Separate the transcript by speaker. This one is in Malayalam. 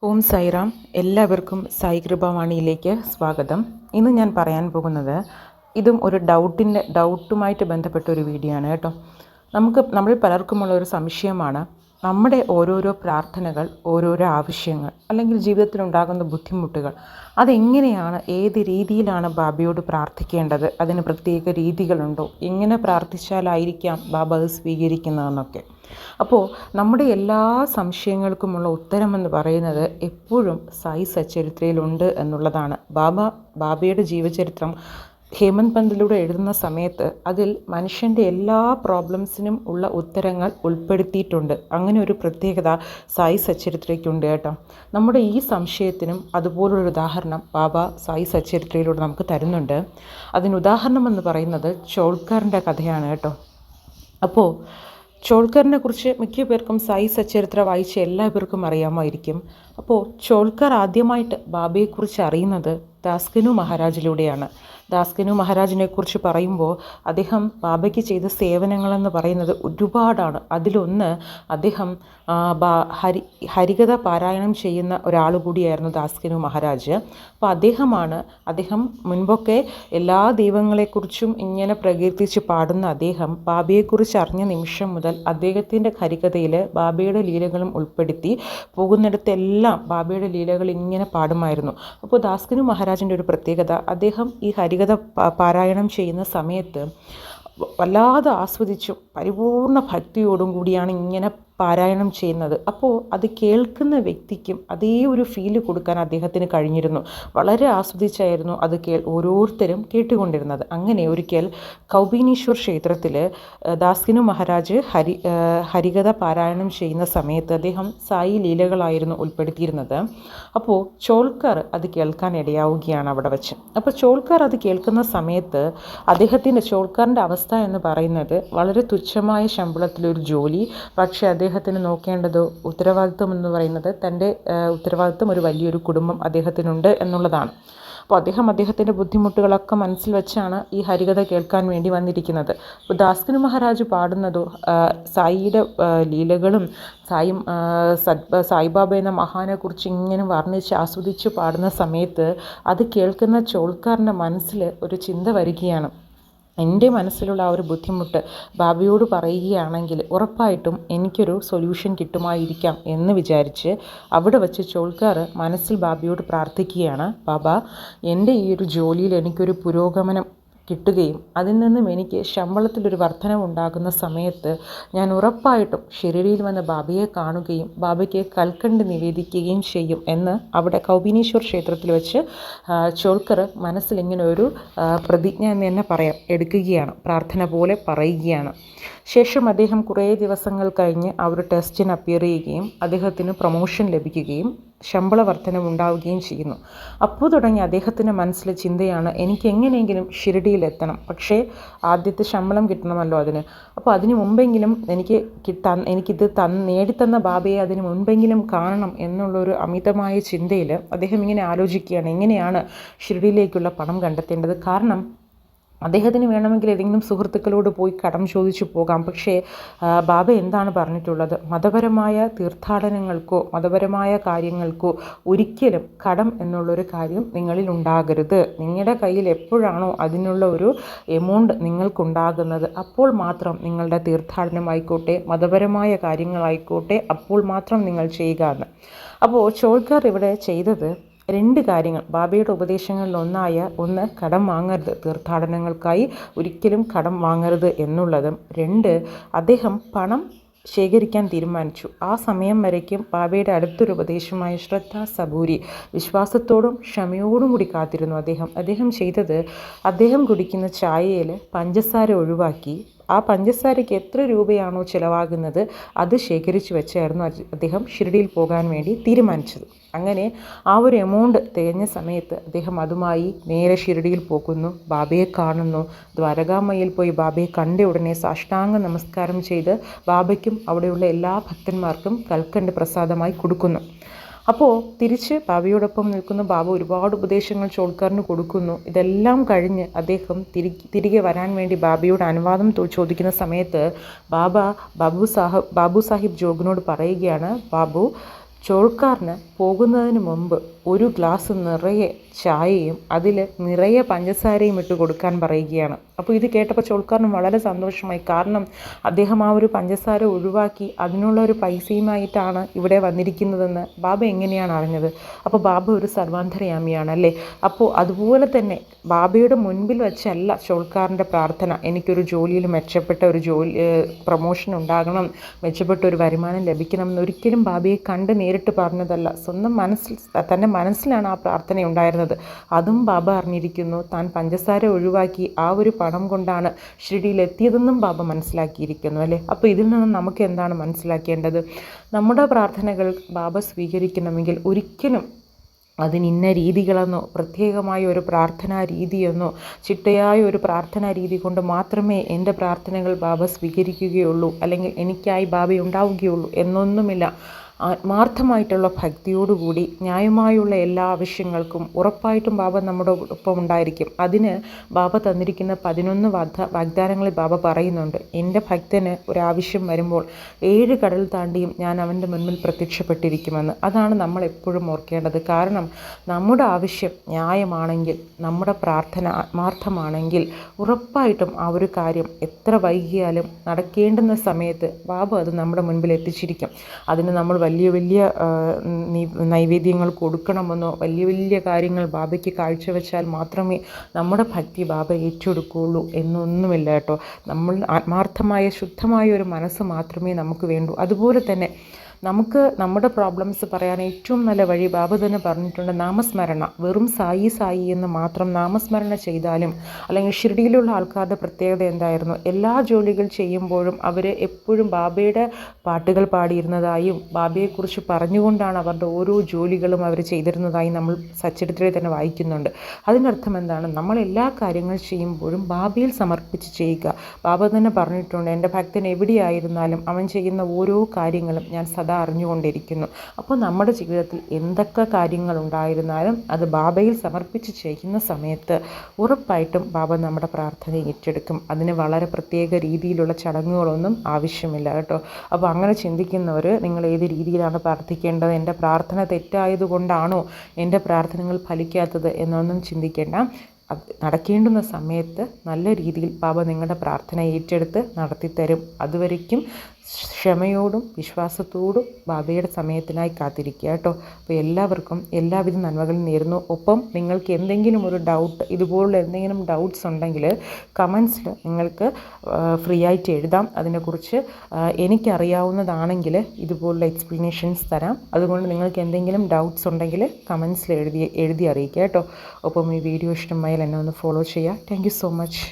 Speaker 1: ഓം സായിറാം. എല്ലാവർക്കും സായി കൃപാവാണിയിലേക്ക് സ്വാഗതം. ഇന്ന് ഞാൻ പറയാൻ പോകുന്നത് ഇതും ഒരു ഡൗട്ടുമായിട്ട് ബന്ധപ്പെട്ട ഒരു വീഡിയോ ആണ് കേട്ടോ. നമ്മൾ പലർക്കുമുള്ള ഒരു സംശയമാണ്, നമ്മുടെ ഓരോരോ പ്രാർത്ഥനകൾ, ഓരോരോ ആവശ്യങ്ങൾ അല്ലെങ്കിൽ ജീവിതത്തിലുണ്ടാകുന്ന ബുദ്ധിമുട്ടുകൾ അതെങ്ങനെയാണ്, ഏത് രീതിയിലാണ് ബാബയോട് പ്രാർത്ഥിക്കേണ്ടത്, അതിന് പ്രത്യേക രീതികളുണ്ടോ, എങ്ങനെ പ്രാർത്ഥിച്ചാലായിരിക്കാം ബാബ അത് സ്വീകരിക്കുന്നതെന്നൊക്കെ. അപ്പോൾ നമ്മുടെ എല്ലാ സംശയങ്ങൾക്കുമുള്ള ഉത്തരമെന്ന് പറയുന്നത് എപ്പോഴും സായി സച്ചരിത്രയിലുണ്ട് എന്നുള്ളതാണ്. ബാബയുടെ ജീവചരിത്രം ഹേമന്ത് പന്തിലൂടെ എഴുതുന്ന സമയത്ത് അതിൽ മനുഷ്യൻ്റെ എല്ലാ പ്രോബ്ലംസിനും ഉള്ള ഉത്തരങ്ങൾ ഉൾപ്പെടുത്തിയിട്ടുണ്ട്. അങ്ങനെ ഒരു പ്രത്യേകത സായി സച്ചരിത്രയ്ക്കുണ്ട് കേട്ടോ. നമ്മുടെ ഈ സംശയത്തിനും അതുപോലൊരു ഉദാഹരണം ബാബ സായി സച്ചരിത്രയിലൂടെ നമുക്ക് തരുന്നുണ്ട്. അതിന് ഉദാഹരണം എന്ന് പറയുന്നത് ചോൾക്കറിൻ്റെ കഥയാണ് കേട്ടോ. അപ്പോൾ ചോൾക്കറിനെ കുറിച്ച് മിക്ക പേർക്കും സായി സച്ചരിത്ര വായിച്ച എല്ലാവർക്കും അറിയാമായിരിക്കും. അപ്പോൾ ചോൾക്കർ ആദ്യമായിട്ട് ബാബയെക്കുറിച്ച് അറിയുന്നത് ദാസ്കനു മഹാരാജിലൂടെയാണ്. ദാസ്കനു മഹാരാജിനെക്കുറിച്ച് പറയുമ്പോൾ അദ്ദേഹം ബാബയ്ക്ക് ചെയ്ത സേവനങ്ങളെന്ന് പറയുന്നത് ഒരുപാടാണ്. അതിലൊന്ന്, അദ്ദേഹം ഹരികഥ പാരായണം ചെയ്യുന്ന ഒരാൾ കൂടിയായിരുന്നു ദാസ്കനു മഹാരാജ്. അപ്പോൾ അദ്ദേഹം മുൻപൊക്കെ എല്ലാ ദൈവങ്ങളെക്കുറിച്ചും ഇങ്ങനെ പ്രകീർത്തിച്ച് പാടുന്ന അദ്ദേഹം ബാബയെക്കുറിച്ച് അറിഞ്ഞ നിമിഷം മുതൽ അദ്ദേഹത്തിൻ്റെ ഹരികഥയിൽ ബാബയുടെ ലീലകളും ഉൾപ്പെടുത്തി പോകുന്നിടത്തെല്ലാം ബാബയുടെ ലീലകൾ ഇങ്ങനെ പാടുമായിരുന്നു. അപ്പോൾ ദാസ്കനു മഹാരാജിൻ്റെ ഒരു പ്രത്യേകത, അദ്ദേഹം ഈ ഹരികഥ പാരായണം ചെയ്യുന്ന സമയത്ത് വല്ലാതെ ആസ്വദിച്ചു പരിപൂർണ ഭക്തിയോടും കൂടിയാണ് ഇങ്ങനെ പാരായണം ചെയ്യുന്നത്. അപ്പോൾ അത് കേൾക്കുന്ന വ്യക്തിക്കും അതേ ഒരു ഫീല് കൊടുക്കാൻ അദ്ദേഹത്തിന് കഴിഞ്ഞിരുന്നു. വളരെ ആസ്വദിച്ചായിരുന്നു അത് ഓരോരുത്തരും കേട്ടുകൊണ്ടിരുന്നത്. അങ്ങനെ ഒരിക്കൽ കൗബീനീശ്വർ ക്ഷേത്രത്തിൽ ദാസ്കനു മഹാരാജ് ഹരികഥ പാരായണം ചെയ്യുന്ന സമയത്ത് അദ്ദേഹം സായി ലീലകളായിരുന്നു ഉൾപ്പെടുത്തിയിരുന്നത്. അപ്പോൾ ചോൾക്കർ അത് കേൾക്കാൻ ഇടയാവുകയാണ് അവിടെ വെച്ച്. അപ്പോൾ ചോൾക്കർ അത് കേൾക്കുന്ന സമയത്ത് ചോൾക്കറിൻ്റെ അവസ്ഥ എന്ന് പറയുന്നത് വളരെ തുച്ഛമായ ശമ്പളത്തിലൊരു ജോലി, പക്ഷേ അദ്ദേഹത്തിന് നോക്കേണ്ടത് ഉത്തരവാദിത്വം എന്ന് പറയുന്നത് തൻ്റെ ഉത്തരവാദിത്വം ഒരു വലിയൊരു കുടുംബം അദ്ദേഹത്തിനുണ്ട് എന്നുള്ളതാണ്. അപ്പോൾ അദ്ദേഹത്തിൻ്റെ ബുദ്ധിമുട്ടുകളൊക്കെ മനസ്സിൽ വെച്ചാണ് ഈ ഹരികഥ കേൾക്കാൻ വേണ്ടി വന്നിരിക്കുന്നത്. അപ്പോൾ ദാസ്കനു മഹാരാജ് പാടുന്നതോ സായിയുടെ ലീലകളും സായിബാബ എന്ന മഹാനെക്കുറിച്ച് ഇങ്ങനെ വർണ്ണിച്ച് ആസ്വദിച്ച് പാടുന്ന സമയത്ത് അത് കേൾക്കുന്ന ചോൾക്കാരൻ്റെ മനസ്സിൽ ഒരു ചിന്ത വരികയാണ്. എൻ്റെ മനസ്സിലുള്ള ആ ഒരു ബുദ്ധിമുട്ട് ബാബയോട് പറയുകയാണെങ്കിൽ ഉറപ്പായിട്ടും എനിക്കൊരു സൊല്യൂഷൻ കിട്ടുമായിരിക്കാം എന്ന് വിചാരിച്ച് അവിടെ വച്ച് ചോൾക്കാർ മനസ്സിൽ ബാബയോട് പ്രാർത്ഥിക്കുകയാണ്, ബാബ, എൻ്റെ ഈ ഒരു ജോലിയിൽ എനിക്കൊരു പുരോഗമനം കിട്ടുകയും അതിൽ നിന്നും എനിക്ക് ശമ്പളത്തിലൊരു വർധനവുണ്ടാകുന്ന സമയത്ത് ഞാൻ ഉറപ്പായിട്ടും ഷിരഡിയിൽ വന്ന് ബാബയെ കാണുകയും ബാബയ്ക്ക് കൽക്കണ്ട് നിവേദിക്കുകയും ചെയ്യും എന്ന് അവിടെ കൗബീനീശ്വർ ക്ഷേത്രത്തിൽ വെച്ച് ചോൾക്കർ മനസ്സിൽ ഇങ്ങനെ ഒരു പ്രതിജ്ഞ എന്ന് തന്നെ പറയാം എടുക്കുകയാണ്, പ്രാർത്ഥന പോലെ പറയുകയാണ്. ശേഷം അദ്ദേഹം കുറേ ദിവസങ്ങൾ കഴിഞ്ഞ് ആ ഒരു ടെസ്റ്റിന് അപ്പിയർ ചെയ്യുകയും അദ്ദേഹത്തിന് പ്രൊമോഷൻ ലഭിക്കുകയും ശമ്പള വർധനവുണ്ടാവുകയും ചെയ്യുന്നു. അപ്പോൾ തുടങ്ങി അദ്ദേഹത്തിൻ്റെ മനസ്സിലെ ചിന്തയാണ്, എനിക്ക് എങ്ങനെയെങ്കിലും ഷിരഡിയിലെത്തണം, പക്ഷേ ആദ്യത്തെ ശമ്പളം കിട്ടണമല്ലോ അതിന്. അപ്പോൾ അതിന് മുമ്പെങ്കിലും എനിക്കിത് നേടിത്തന്ന ബാബയെ അതിന് മുൻപെങ്കിലും കാണണം എന്നുള്ളൊരു അമിതമായ ചിന്തയിൽ അദ്ദേഹം ഇങ്ങനെ ആലോചിക്കുകയാണ്, എങ്ങനെയാണ് ഷിരഡിയിലേക്കുള്ള പണം കണ്ടെത്തേണ്ടത്. കാരണം അദ്ദേഹത്തിന് വേണമെങ്കിൽ ഏതെങ്കിലും സുഹൃത്തുക്കളോട് പോയി കടം ചോദിച്ചു പോകാം. പക്ഷേ ബാബ എന്താണ് പറഞ്ഞിട്ടുള്ളത്, മതപരമായ തീർത്ഥാടനങ്ങൾക്കോ മതപരമായ കാര്യങ്ങൾക്കോ ഒരിക്കലും കടം എന്നുള്ളൊരു കാര്യം നിങ്ങളിൽ ഉണ്ടാകരുത്. നിങ്ങളുടെ കയ്യിൽ എപ്പോഴാണോ അതിനുള്ള ഒരു എമൗണ്ട് നിങ്ങൾക്കുണ്ടാകുന്നത് അപ്പോൾ മാത്രം നിങ്ങളുടെ തീർത്ഥാടനമായിക്കോട്ടെ മതപരമായ കാര്യങ്ങളായിക്കോട്ടെ അപ്പോൾ മാത്രം നിങ്ങൾ ചെയ്യുക എന്ന്. അപ്പോൾ ചോൾക്കർ ഇവിടെ ചെയ്തത് രണ്ട് കാര്യങ്ങൾ, ബാബയുടെ ഒന്ന് കടം വാങ്ങരുത്, തീർത്ഥാടനങ്ങൾക്കായി ഒരിക്കലും കടം വാങ്ങരുത് എന്നുള്ളതും, രണ്ട്, അദ്ദേഹം പണം ശേഖരിക്കാൻ തീരുമാനിച്ചു. ആ സമയം വരയ്ക്കും ബാബയുടെ അടുത്തൊരു ഉപദേശമായ ശ്രദ്ധ സബൂരി, വിശ്വാസത്തോടും ക്ഷമയോടും കൂടി കാത്തിരുന്നു അദ്ദേഹം ചെയ്തത്, അദ്ദേഹം കുടിക്കുന്ന ചായയിൽ പഞ്ചസാര ഒഴിവാക്കി ആ പഞ്ചസാരയ്ക്ക് എത്ര രൂപയാണോ ചിലവാകുന്നത് അത് ശേഖരിച്ചു വെച്ചായിരുന്നു അദ്ദേഹം ഷിരഡിയിൽ പോകാൻ വേണ്ടി തീരുമാനിച്ചത്. അങ്ങനെ ആ ഒരു എമൗണ്ട് തികഞ്ഞ സമയത്ത് അദ്ദേഹം അതുമായി നേരെ ഷിരഡിയിൽ പോകുന്നു, ബാബയെ കാണുന്നു. ദ്വാരകാമയിൽ പോയി ബാബയെ കണ്ട ഉടനെ സാഷ്ടാംഗ നമസ്കാരം ചെയ്ത് ബാബയ്ക്കും അവിടെയുള്ള എല്ലാ ഭക്തന്മാർക്കും കൽക്കണ്ട് പ്രസാദമായി കൊടുക്കുന്നു. അപ്പോൾ തിരിച്ച് ബാബയോടൊപ്പം നിൽക്കുന്ന ബാബ ഒരുപാട് ഉപദേശങ്ങൾ ചോൾക്കാറിന് കൊടുക്കുന്നു. ഇതെല്ലാം കഴിഞ്ഞ് അദ്ദേഹം തിരികെ വരാൻ വേണ്ടി ബാബയോട് അനുവാദം ചോദിക്കുന്ന സമയത്ത് ബാബു സാഹിബ് ജോഗിനോട് പറയുകയാണ്, ബാബു, ചോൾക്കാരന് പോകുന്നതിന് മുമ്പ് ഒരു ഗ്ലാസ് നിറയെ ചായയും അതിൽ നിറയെ പഞ്ചസാരയും ഇട്ട് കൊടുക്കാൻ പറയുകയാണ്. അപ്പോൾ ഇത് കേട്ടപ്പോൾ ചോൾക്കാരന് വളരെ സന്തോഷമായി. കാരണം അദ്ദേഹം ആ ഒരു പഞ്ചസാര ഒഴിവാക്കി അതിനുള്ള ഒരു പൈസയുമായിട്ടാണ് ഇവിടെ വന്നിരിക്കുന്നതെന്ന് ബാബ എങ്ങനെയാണ് അറിഞ്ഞത്? അപ്പോൾ ബാബ ഒരു സർവാന്തരയാമിയാണ് അല്ലേ? അപ്പോൾ അതുപോലെ തന്നെ ബാബയുടെ മുൻപിൽ വെച്ചല്ല ചോൾക്കാരൻ്റെ പ്രാർത്ഥന, എനിക്കൊരു ജോലിയിൽ മെച്ചപ്പെട്ട ഒരു പ്രൊമോഷൻ ഉണ്ടാകണം, മെച്ചപ്പെട്ട ഒരു വരുമാനം ലഭിക്കണം എന്നൊരിക്കലും ബാബയെ കണ്ട് നേരിട്ട് പറഞ്ഞതല്ല. സ്വന്തം തൻ്റെ മനസ്സിലാണ് ആ പ്രാർത്ഥന ഉണ്ടായിരുന്നത്. അതും ബാബ അറിഞ്ഞിരിക്കുന്നു. താൻ പഞ്ചസാര ഒഴിവാക്കി ആ ഒരു പണം കൊണ്ടാണ് ഷിർഡിയിലെത്തിയതെന്നും ബാബ മനസ്സിലാക്കിയിരിക്കുന്നു അല്ലേ? അപ്പോൾ ഇതിൽ നിന്നും നമുക്ക് എന്താണ് മനസ്സിലാക്കേണ്ടത്? നമ്മുടെ പ്രാർത്ഥനകൾ ബാബ സ്വീകരിക്കണമെങ്കിൽ ഒരിക്കലും അതിന് ഇന്ന രീതികളെന്നോ പ്രത്യേകമായ ഒരു പ്രാർത്ഥനാ രീതിയെന്നോ ചിട്ടയായ ഒരു പ്രാർത്ഥനാ രീതി കൊണ്ട് മാത്രമേ എൻ്റെ പ്രാർത്ഥനകൾ ബാബ സ്വീകരിക്കുകയുള്ളൂ, അല്ലെങ്കിൽ എനിക്കായി ബാബ ഉണ്ടാവുകയുള്ളൂ എന്നൊന്നുമില്ല. ആത്മാർത്ഥമായിട്ടുള്ള ഭക്തിയോടുകൂടി ന്യായമായുള്ള എല്ലാ ആവശ്യങ്ങൾക്കും ഉറപ്പായിട്ടും ബാബ നമ്മുടെ ഒപ്പം ഉണ്ടായിരിക്കും. അതിന് ബാബ തന്നിരിക്കുന്ന 11 വാഗ്ദാനങ്ങളിൽ ബാബ പറയുന്നുണ്ട്, എൻ്റെ ഭക്തന് ഒരാവശ്യം വരുമ്പോൾ 7 കടൽ താണ്ടിയും ഞാൻ അവൻ്റെ മുൻപിൽ പ്രത്യക്ഷപ്പെട്ടിരിക്കുമെന്ന്. അതാണ് നമ്മൾ എപ്പോഴും ഓർക്കേണ്ടത്. കാരണം നമ്മുടെ ആവശ്യം ന്യായമാണെങ്കിൽ, നമ്മുടെ പ്രാർത്ഥന ആത്മാർത്ഥമാണെങ്കിൽ ഉറപ്പായിട്ടും ആ ഒരു കാര്യം എത്ര വൈകിയാലും നടക്കേണ്ടുന്ന സമയത്ത് ബാബ അത് നമ്മുടെ മുൻപിൽ എത്തിച്ചിരിക്കും. അതിന് നമ്മൾ വലിയ വലിയ നൈവേദ്യങ്ങൾ കൊടുക്കണമെന്നോ വലിയ വലിയ കാര്യങ്ങൾ ബാബയ്ക്ക് കാഴ്ചവെച്ചാൽ മാത്രമേ നമ്മുടെ ഭക്തി ബാബ ഏറ്റെടുക്കുകയുള്ളൂ എന്നൊന്നുമില്ല കേട്ടോ. നമ്മൾ ആത്മാർത്ഥമായ ശുദ്ധമായ ഒരു മനസ്സ് മാത്രമേ നമുക്ക് വേണ്ടൂ. അതുപോലെ തന്നെ നമുക്ക് നമ്മുടെ പ്രോബ്ലംസ് പറയാൻ ഏറ്റവും നല്ല വഴി ബാബ തന്നെ പറഞ്ഞിട്ടുണ്ട്, നാമസ്മരണ. വെറും സായി സായി എന്ന് മാത്രം നാമസ്മരണ ചെയ്താലും, അല്ലെങ്കിൽ ഷിർഡിയിലുള്ള ആൾക്കാരുടെ പ്രത്യേകത എന്തായിരുന്നു? എല്ലാ ജോലികൾ ചെയ്യുമ്പോഴും അവർ എപ്പോഴും ബാബയുടെ പാട്ടുകൾ പാടിയിരുന്നതായും ബാബയെക്കുറിച്ച് പറഞ്ഞുകൊണ്ടാണ് അവരുടെ ഓരോ ജോലികളും അവർ ചെയ്തിരുന്നതായും നമ്മൾ സച്ചരിത്രത്തിൽ തന്നെ വായിക്കുന്നുണ്ട്. അതിനർത്ഥം എന്താണ്? നമ്മൾ എല്ലാ കാര്യങ്ങൾ ചെയ്യുമ്പോഴും ബാബയിൽ സമർപ്പിച്ച് ചെയ്യുക. ബാബ തന്നെ പറഞ്ഞിട്ടുണ്ട്, എൻ്റെ ഭക്തൻ എവിടെയായിരുന്നാലും അവൻ ചെയ്യുന്ന ഓരോ കാര്യങ്ങളും ഞാൻ സദാ അറിഞ്ഞുകൊണ്ടിരിക്കുന്നു. അപ്പോൾ നമ്മുടെ ജീവിതത്തിൽ എന്തൊക്കെ കാര്യങ്ങളുണ്ടായിരുന്നാലും അത് ബാബയിൽ സമർപ്പിച്ച് ചെയ്യുന്ന സമയത്ത് ഉറപ്പായിട്ടും ബാബ നമ്മുടെ പ്രാർത്ഥന ഏറ്റെടുക്കും. അതിന് വളരെ പ്രത്യേക രീതിയിലുള്ള ചടങ്ങുകളൊന്നും ആവശ്യമില്ല കേട്ടോ. അപ്പോൾ അങ്ങനെ ചിന്തിക്കുന്നവർ, നിങ്ങൾ ഏത് രീതിയിലാണ് പ്രാർത്ഥിക്കേണ്ടത്, എൻ്റെ പ്രാർത്ഥന തെറ്റായതുകൊണ്ടാണോ എൻ്റെ പ്രാർത്ഥനകൾ ഫലിക്കാത്തത് എന്നൊന്നും ചിന്തിക്കേണ്ട. നടക്കേണ്ടുന്ന സമയത്ത് നല്ല രീതിയിൽ ബാബ നിങ്ങളുടെ പ്രാർത്ഥന ഏറ്റെടുത്ത് നടത്തിത്തരും. അതുവരയ്ക്കും ക്ഷമയോടും വിശ്വാസത്തോടും ബാബയുടെ സമയത്തിനായി കാത്തിരിക്കുക കേട്ടോ. അപ്പോൾ എല്ലാവർക്കും എല്ലാവിധ നന്മകളും നേരുന്നു. ഒപ്പം നിങ്ങൾക്ക് എന്തെങ്കിലും ഒരു ഡൗട്ട്, ഇതുപോലുള്ള എന്തെങ്കിലും ഡൗട്ട്സ് ഉണ്ടെങ്കിൽ കമൻസിൽ നിങ്ങൾക്ക് ഫ്രീ ആയിട്ട് എഴുതാം. അതിനെക്കുറിച്ച് എനിക്കറിയാവുന്നതാണെങ്കിൽ ഇതുപോലുള്ള എക്സ്പ്ലനേഷൻസ് തരാം. അതുകൊണ്ട് നിങ്ങൾക്ക് എന്തെങ്കിലും ഡൗട്ട്സ് ഉണ്ടെങ്കിൽ കമൻസിൽ എഴുതി അറിയിക്കുക കേട്ടോ. ഒപ്പം ഈ വീഡിയോ ഇഷ്ടമായാൽ എന്നെ ഒന്ന് ഫോളോ ചെയ്യുക. Thank you so much.